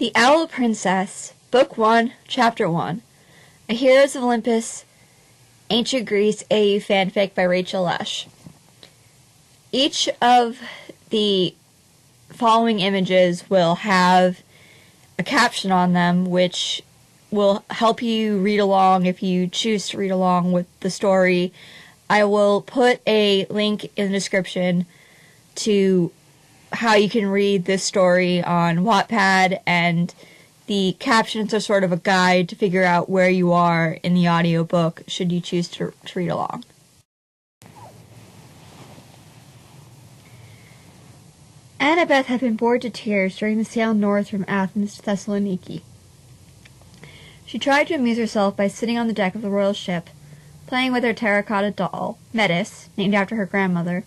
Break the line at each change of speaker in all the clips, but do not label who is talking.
The Owl Princess, Book 1, Chapter 1, A Heroes of Olympus, Ancient Greece AU fanfic by Rachel Lesh. Each of the following images will have a caption on them, which will help you read along if you choose to read along with the story. I will put a link in the description to how you can read this story on Wattpad, and the captions are sort of a guide to figure out where you are in the audiobook should you choose to read along. Annabeth had been bored to tears during the sail north from Athens to Thessaloniki. She tried to amuse herself by sitting on the deck of the royal ship, playing with her terracotta doll, Metis, named after her grandmother,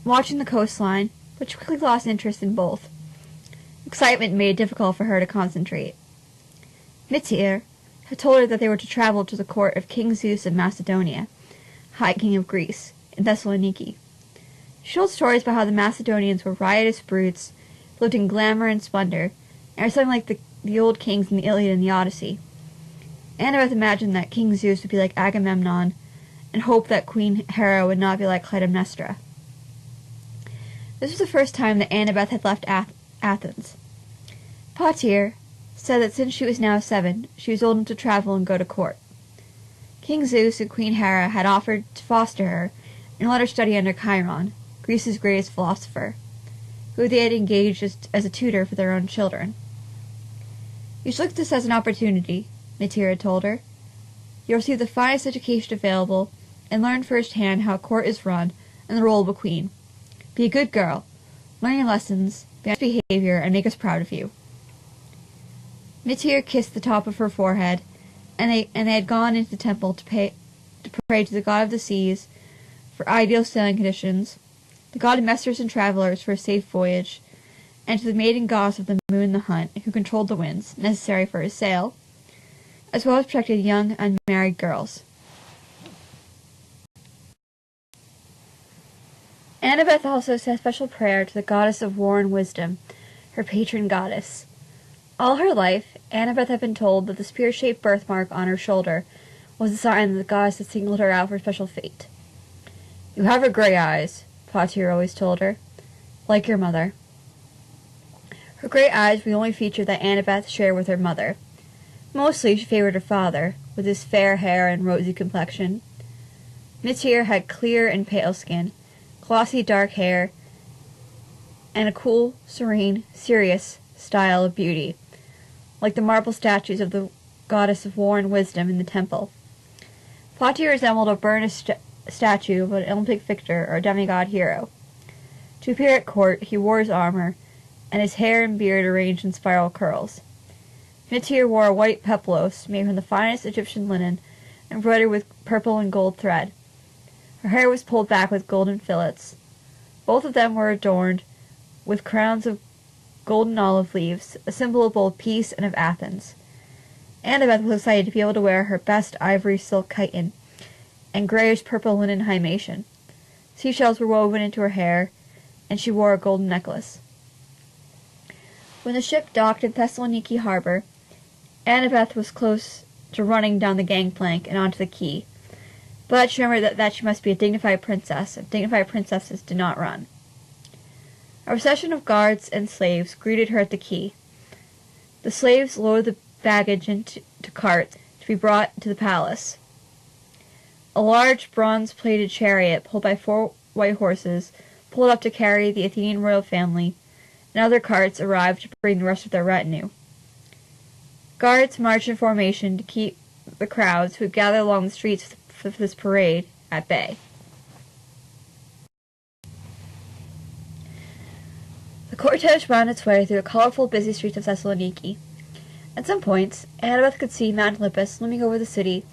watching the coastline, but she quickly lost interest in both. Excitement made it difficult for her to concentrate. Mitir had told her that they were to travel to the court of King Zeus of Macedonia, High King of Greece, in Thessaloniki. She told stories about how the Macedonians were riotous brutes, lived in glamour and splendor, and were something like the old kings in the Iliad and the Odyssey. Annabeth imagined that King Zeus would be like Agamemnon, and hoped that Queen Hera would not be like Clytemnestra. This was the first time that Annabeth had left Athens. Patir said that since she was now 7, she was old enough to travel and go to court. King Zeus and Queen Hera had offered to foster her and let her study under Chiron, Greece's greatest philosopher, who they had engaged as a tutor for their own children. You should look at this as an opportunity, Mitir had told her. You'll receive the finest education available and learn firsthand how a court is run and the role of a queen. Be a good girl, learn your lessons, be nice behavior, and make us proud of you. Mitir kissed the top of her forehead, and they had gone into the temple to pray to the god of the seas for ideal sailing conditions, the god of messengers and travelers for a safe voyage, and to the maiden goddess of the moon and the hunt, who controlled the winds necessary for his sail, as well as protected young unmarried girls. Annabeth also said a special prayer to the goddess of war and wisdom, her patron goddess. All her life, Annabeth had been told that the spear-shaped birthmark on her shoulder was a sign that the goddess had singled her out for special fate. You have her gray eyes, Patir always told her, like your mother. Her gray eyes were the only feature that Annabeth shared with her mother. Mostly she favored her father, with his fair hair and rosy complexion. Mitir had clear and pale skin, glossy dark hair, and a cool, serene, serious style of beauty, like the marble statues of the goddess of war and wisdom in the temple. Patir resembled a burnished statue of an Olympic victor or a demigod hero. To appear at court, he wore his armor, and his hair and beard arranged in spiral curls. Mitir wore a white peplos made from the finest Egyptian linen, embroidered with purple and gold thread. Her hair was pulled back with golden fillets. Both of them were adorned with crowns of golden olive leaves, a symbol of both peace and of Athens. Annabeth was excited to be able to wear her best ivory silk chiton and grayish-purple linen himation. Seashells were woven into her hair, and she wore a golden necklace. When the ship docked in Thessaloniki harbor, Annabeth was close to running down the gangplank and onto the quay, but she remembered that she must be a dignified princess, and dignified princesses do not run. A procession of guards and slaves greeted her at the quay. The slaves lowered the baggage into carts to be brought to the palace. A large bronze-plated chariot pulled by 4 white horses pulled up to carry the Athenian royal family, and other carts arrived to bring the rest of their retinue. Guards marched in formation to keep the crowds who had gathered along the streets for this parade at bay. The cortege wound its way through the colorful, busy streets of Thessaloniki. At some points, Annabeth could see Mount Olympus looming over the city,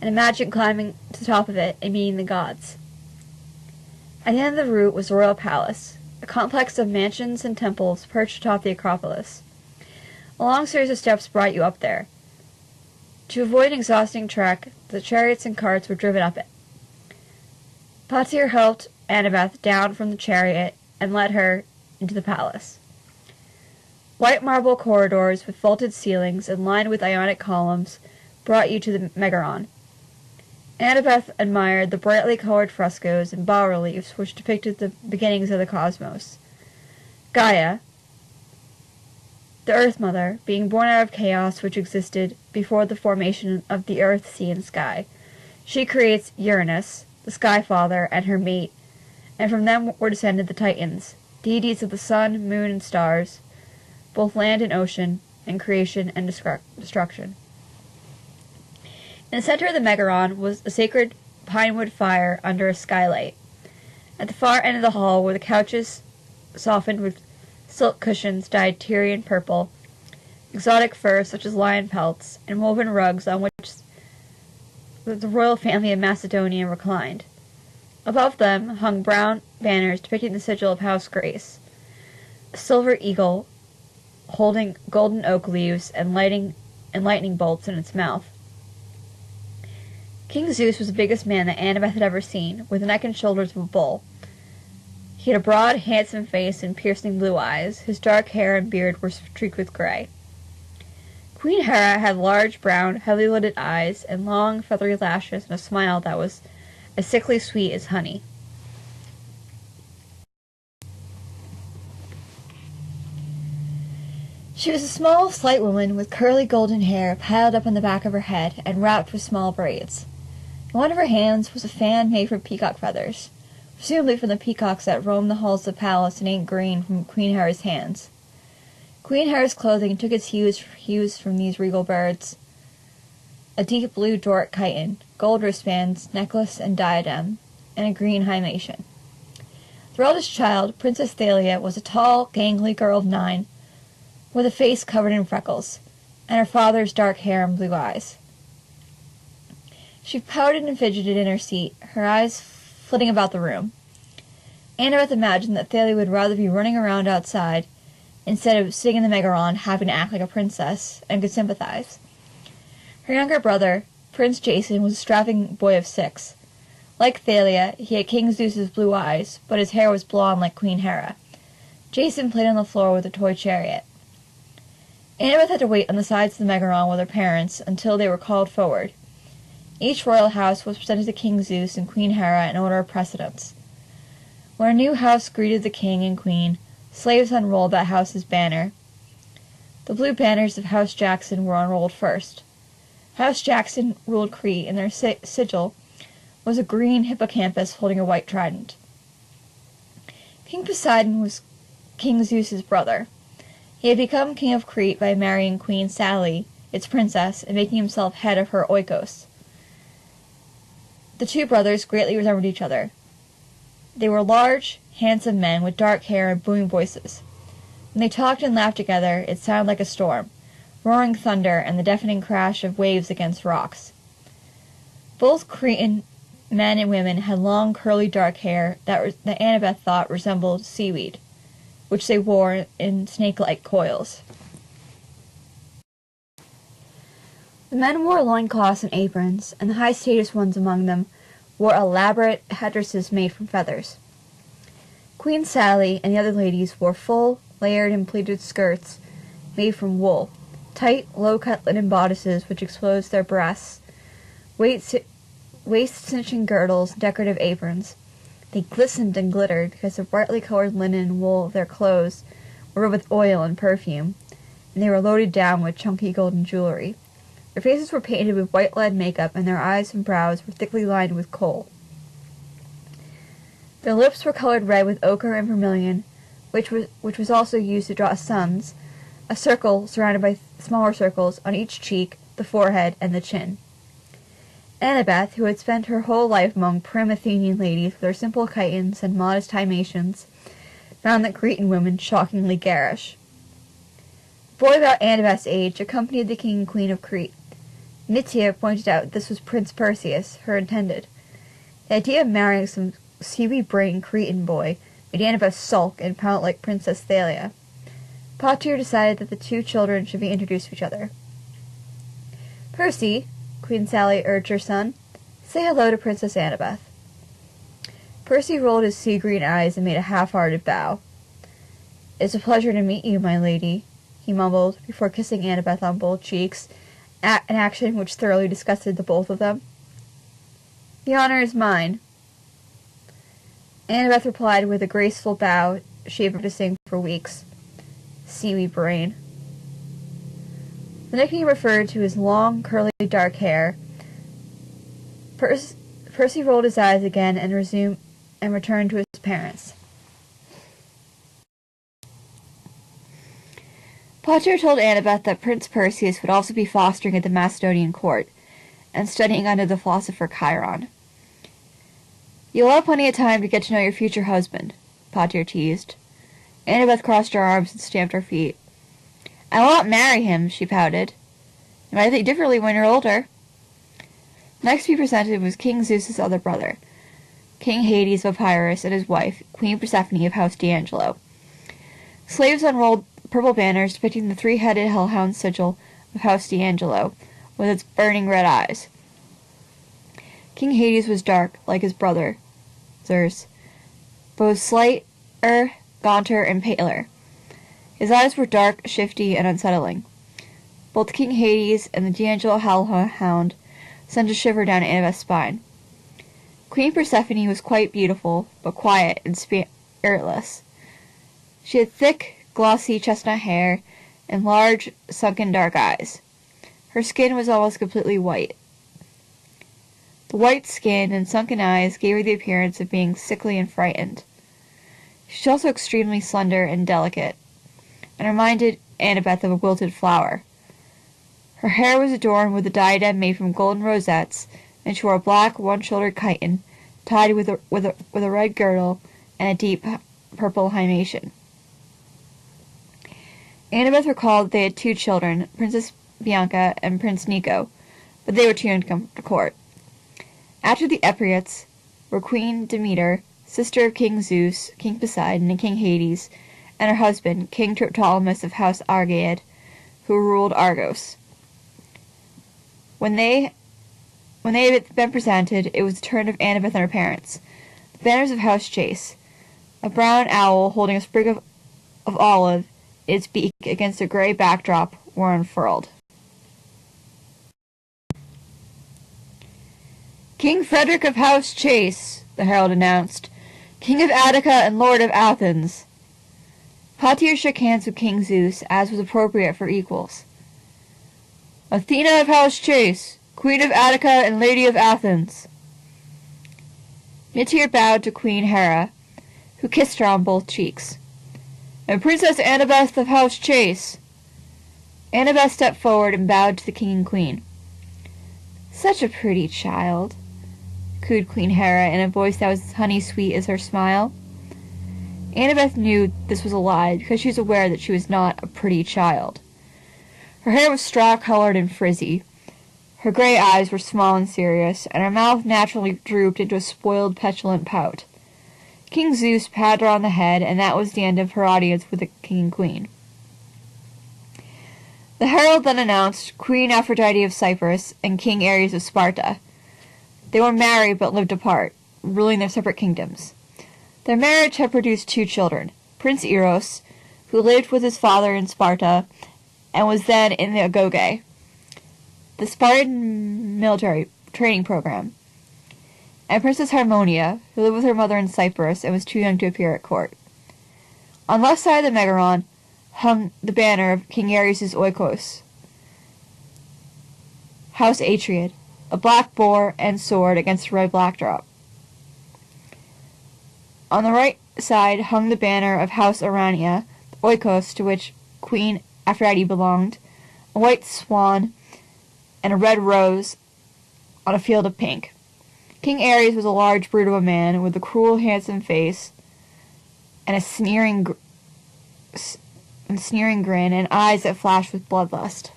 and imagined climbing to the top of it and meeting the gods. At the end of the route was the royal palace, a complex of mansions and temples perched atop the Acropolis. A long series of steps brought you up there. To avoid an exhausting trek, the chariots and carts were driven up it. Patir helped Annabeth down from the chariot and led her into the palace. White marble corridors with vaulted ceilings and lined with Ionic columns brought you to the Megaron. Annabeth admired the brightly colored frescoes and bas-reliefs which depicted the beginnings of the cosmos. Gaia, the Earth Mother, being born out of chaos which existed before the formation of the earth, sea, and sky. She creates Uranus, the Sky Father, and her mate, and from them were descended the Titans, deities of the sun, moon, and stars, both land and ocean, and creation and destruction. In the center of the Megaron was a sacred pinewood fire under a skylight. At the far end of the hall were the couches softened with silk cushions dyed Tyrian purple, exotic furs such as lion pelts, and woven rugs on which the royal family of Macedonia reclined. Above them hung brown banners depicting the sigil of House Grace, a silver eagle holding golden oak leaves and lightning bolts in its mouth. King Zeus was the biggest man that Annabeth had ever seen, with the neck and shoulders of a bull. He had a broad, handsome face and piercing blue eyes. His dark hair and beard were streaked with gray. Queen Hera had large, brown, heavily lidded eyes and long, feathery lashes and a smile that was as sickly sweet as honey. She was a small, slight woman with curly golden hair piled up on the back of her head and wrapped with small braids. In one of her hands was a fan made from peacock feathers, presumably from the peacocks that roamed the halls of the palace and ate grain from Queen Hera's hands. Queen Hera's clothing took its hues from these regal birds: a deep blue Doric chiton, gold wristbands, necklace, and diadem, and a green himation. Their eldest child, Princess Thalia, was a tall, gangly girl of 9, with a face covered in freckles, and her father's dark hair and blue eyes. She pouted and fidgeted in her seat, her eyes flitting about the room. Annabeth imagined that Thalia would rather be running around outside instead of sitting in the Megaron having to act like a princess, and could sympathize. Her younger brother, Prince Jason, was a strapping boy of 6. Like Thalia, he had King Zeus's blue eyes, but his hair was blonde like Queen Hera. Jason played on the floor with a toy chariot. Annabeth had to wait on the sides of the Megaron with her parents until they were called forward. Each royal house was presented to King Zeus and Queen Hera in order of precedence. When a new house greeted the king and queen, slaves unrolled that house's banner. The blue banners of House Jackson were unrolled first. House Jackson ruled Crete, and their sigil was a green hippocampus holding a white trident. King Poseidon was King Zeus's brother. He had become king of Crete by marrying Queen Sally, its princess, and making himself head of her oikos. The two brothers greatly resembled each other. They were large, handsome men with dark hair and booming voices. When they talked and laughed together, it sounded like a storm, roaring thunder and the deafening crash of waves against rocks. Both Cretan men and women had long, curly, dark hair that Annabeth thought resembled seaweed, which they wore in snake-like coils. The men wore loincloths and aprons, and the high-status ones among them wore elaborate headdresses made from feathers. Queen Sally and the other ladies wore full, layered and pleated skirts made from wool, tight, low-cut linen bodices which exposed their breasts, waist-cinching girdles, and decorative aprons. They glistened and glittered because the brightly colored linen and wool of their clothes were rubbed with oil and perfume, and they were loaded down with chunky golden jewelry. Their faces were painted with white lead makeup, and their eyes and brows were thickly lined with kohl. Their lips were colored red with ochre and vermilion, which was also used to draw suns, a circle surrounded by smaller circles on each cheek, the forehead, and the chin. Annabeth, who had spent her whole life among prim Athenian ladies with her simple chitons and modest himatians, found the Cretan women shockingly garish. A boy about Annabeth's age accompanied the king and queen of Crete. Nytia pointed out this was Prince Perseus, her intended. The idea of marrying some seaweed-brained Cretan boy made Annabeth sulk and pout like Princess Thalia. Pater decided that the two children should be introduced to each other. "Percy," Queen Sally urged her son, "say hello to Princess Annabeth." Percy rolled his sea-green eyes and made a half-hearted bow. "It's a pleasure to meet you, my lady," he mumbled, before kissing Annabeth on both cheeks, an action which thoroughly disgusted the both of them. "The honor is mine." Annabeth replied with a graceful bow she had practiced for weeks. "Seaweed brain." The nickname referred to his long, curly, dark hair. Percy rolled his eyes again and returned to his parents. Potter told Annabeth that Prince Perseus would also be fostering at the Macedonian court and studying under the philosopher Chiron. "You'll have plenty of time to get to know your future husband," Potter teased. Annabeth crossed her arms and stamped her feet. "I will not marry him," she pouted. "You might think differently when you're older." Next to be presented was King Zeus's other brother, King Hades of Epirus, and his wife, Queen Persephone of House D'Angelo. Slaves unrolled purple banners depicting the three-headed hellhound sigil of House D'Angelo, with its burning red eyes. King Hades was dark, like his brother, Zeus, but was slighter, gaunter, and paler. His eyes were dark, shifty, and unsettling. Both King Hades and the D'Angelo hellhound sent a shiver down Annabeth's spine. Queen Persephone was quite beautiful, but quiet and spiritless. She had thick, glossy chestnut hair and large, sunken dark eyes. Her skin was almost completely white. The white skin and sunken eyes gave her the appearance of being sickly and frightened. She was also extremely slender and delicate, and reminded Annabeth of a wilted flower. Her hair was adorned with a diadem made from golden rosettes, and she wore a black one-shouldered chiton tied with a red girdle and a deep purple himation. Annabeth recalled that they had two children, Princess Bianca and Prince Nico, but they were too young to come to court. After the Epirots were Queen Demeter, sister of King Zeus, King Poseidon, and King Hades, and her husband, King Ptolemy of House Argead, who ruled Argos. When they had been presented, it was the turn of Annabeth and her parents. The banners of House Chase, a brown owl holding a sprig of olive in its beak against a gray backdrop, were unfurled. "King Frederick of House Chase," the herald announced, "King of Attica and Lord of Athens." Potier shook hands with King Zeus, as was appropriate for equals. "Athena of House Chase, Queen of Attica and Lady of Athens." Mitier bowed to Queen Hera, who kissed her on both cheeks. "And Princess Annabeth of House Chase." Annabeth stepped forward and bowed to the king and queen. "Such a pretty child," cooed Queen Hera in a voice that was as honey-sweet as her smile. Annabeth knew this was a lie because she was aware that she was not a pretty child. Her hair was straw-colored and frizzy. Her gray eyes were small and serious, and her mouth naturally drooped into a spoiled, petulant pout. King Zeus patted her on the head, and that was the end of her audience with the king and queen. The herald then announced Queen Aphrodite of Cyprus and King Ares of Sparta. They were married but lived apart, ruling their separate kingdoms. Their marriage had produced two children, Prince Eros, who lived with his father in Sparta and was then in the Agoge, the Spartan military training program, and Princess Harmonia, who lived with her mother in Cyprus and was too young to appear at court. On the left side of the Megaron hung the banner of King Ares' Oikos, House Atreid, a black boar and sword against a red backdrop. On the right side hung the banner of House Urania, the Oikos to which Queen Aphrodite belonged, a white swan and a red rose on a field of pink. King Ares was a large brute of a man with a cruel, handsome face and a sneering grin and eyes that flashed with bloodlust.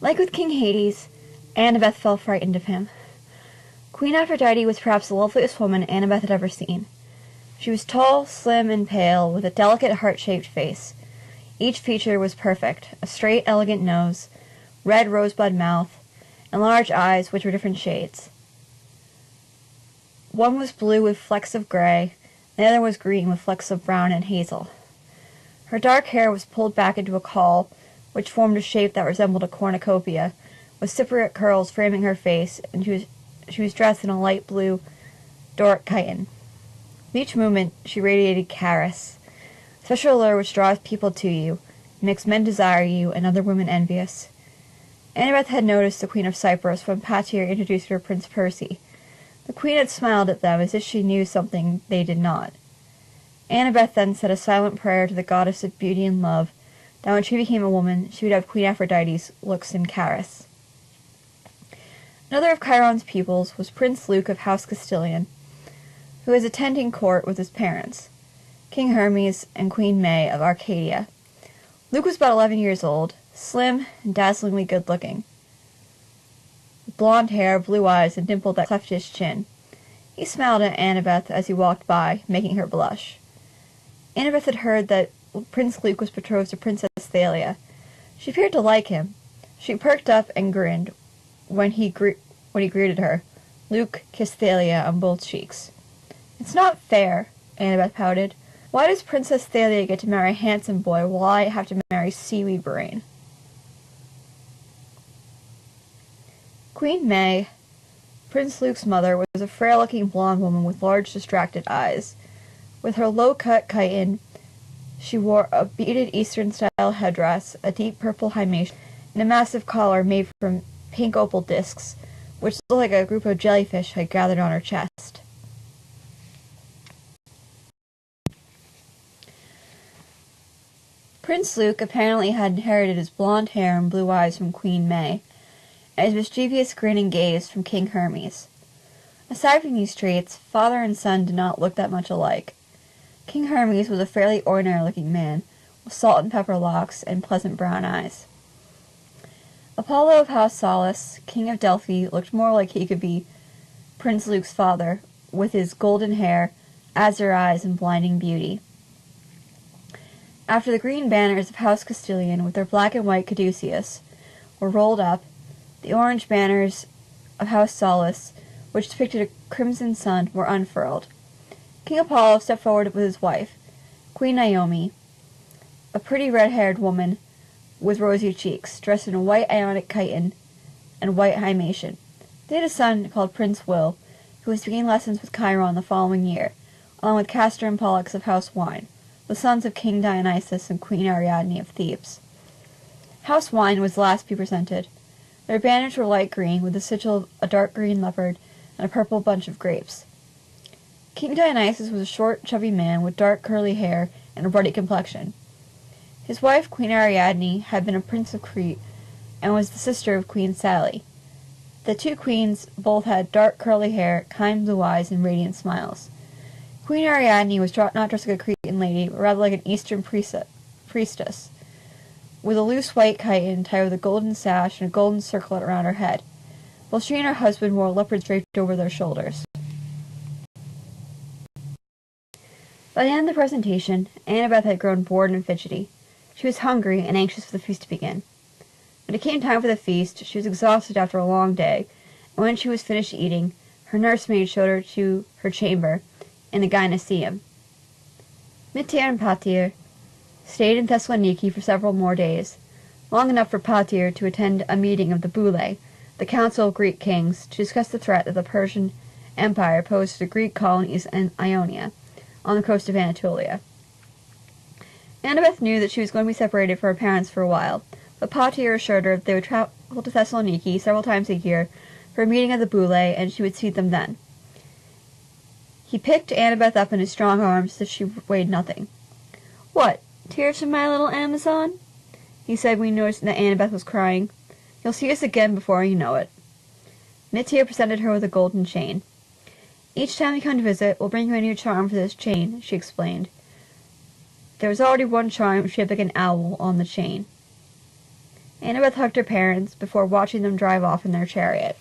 Like with King Hades, Annabeth felt frightened of him. Queen Aphrodite was perhaps the loveliest woman Annabeth had ever seen. She was tall, slim, and pale, with a delicate heart-shaped face. Each feature was perfect, a straight, elegant nose, red rosebud mouth, and large eyes which were different shades. One was blue with flecks of gray, the other was green with flecks of brown and hazel. Her dark hair was pulled back into a caul, which formed a shape that resembled a cornucopia, with Cypriot curls framing her face, and she was dressed in a light blue Doric chiton. With each movement she radiated charis, a special allure which draws people to you, and makes men desire you and other women envious. Annabeth had noticed the Queen of Cyprus when Patir introduced her to Prince Percy. The Queen had smiled at them as if she knew something they did not. Annabeth then said a silent prayer to the goddess of beauty and love, that when she became a woman, she would have Queen Aphrodite's looks and charis. Another of Chiron's pupils was Prince Luke of House Castilian, who was attending court with his parents, King Hermes and Queen May of Arcadia. Luke was about 11 years old, slim and dazzlingly good-looking, with blonde hair, blue eyes, and dimple that cleft his chin. He smiled at Annabeth as he walked by, making her blush. Annabeth had heard that Prince Luke was betrothed to Princess Thalia. She appeared to like him. She perked up and grinned when he greeted her. Luke kissed Thalia on both cheeks. "It's not fair," Annabeth pouted. "Why does Princess Thalia get to marry a handsome boy while I have to marry Seaweed Brain?" Queen May, Prince Luke's mother, was a frail-looking blonde woman with large, distracted eyes. With her low-cut chiton, she wore a beaded Eastern-style headdress, a deep purple himation, and a massive collar made from pink opal discs, which looked like a group of jellyfish had gathered on her chest. Prince Luke apparently had inherited his blonde hair and blue eyes from Queen May, and his mischievous grin and gaze from King Hermes. Aside from these traits, father and son did not look that much alike. King Hermes was a fairly ordinary-looking man, with salt and pepper locks and pleasant brown eyes. Apollo of House Salus, King of Delphi, looked more like he could be Prince Luke's father, with his golden hair, azure eyes, and blinding beauty. After the green banners of House Castilian, with their black and white caduceus, were rolled up, the orange banners of House Salus, which depicted a crimson sun, were unfurled. King Apollo stepped forward with his wife, Queen Naomi, a pretty red-haired woman with rosy cheeks, dressed in a white Ionic chiton and white himation. They had a son called Prince Will, who was to begin lessons with Chiron the following year, along with Castor and Pollux of House Wine, the sons of King Dionysus and Queen Ariadne of Thebes. House Wine was the last to be presented. Their banners were light green, with the sigil of a dark green leopard and a purple bunch of grapes. King Dionysus was a short, chubby man with dark curly hair and a ruddy complexion. His wife, Queen Ariadne, had been a prince of Crete and was the sister of Queen Sally. The two queens both had dark curly hair, kind blue eyes, and radiant smiles. Queen Ariadne was not dressed like a Cretan lady, but rather like an Eastern priestess, with a loose white chiton tied with a golden sash and a golden circlet around her head, while she and her husband wore leopards draped over their shoulders. By the end of the presentation, Annabeth had grown bored and fidgety. She was hungry and anxious for the feast to begin. When it came time for the feast, she was exhausted after a long day, and when she was finished eating, her nursemaid showed her to her chamber in the Gynaeceum. Mitir and Patir stayed in Thessaloniki for several more days, long enough for Patir to attend a meeting of the Boulae, the Council of Greek Kings, to discuss the threat that the Persian Empire posed to the Greek colonies in Ionia, on the coast of Anatolia. Annabeth knew that she was going to be separated from her parents for a while, but Patir assured her that they would travel to Thessaloniki several times a year for a meeting of the Boulae, and she would see them then. He picked Annabeth up in his strong arms as if she weighed nothing. "What, tears from my little Amazon?" he said when he noticed that Annabeth was crying. "You'll see us again before you know it." Mitir presented her with a golden chain. "Each time you come to visit, we'll bring you a new charm for this chain," she explained. There was already one charm shaped like an owl on the chain. Annabeth hugged her parents before watching them drive off in their chariot.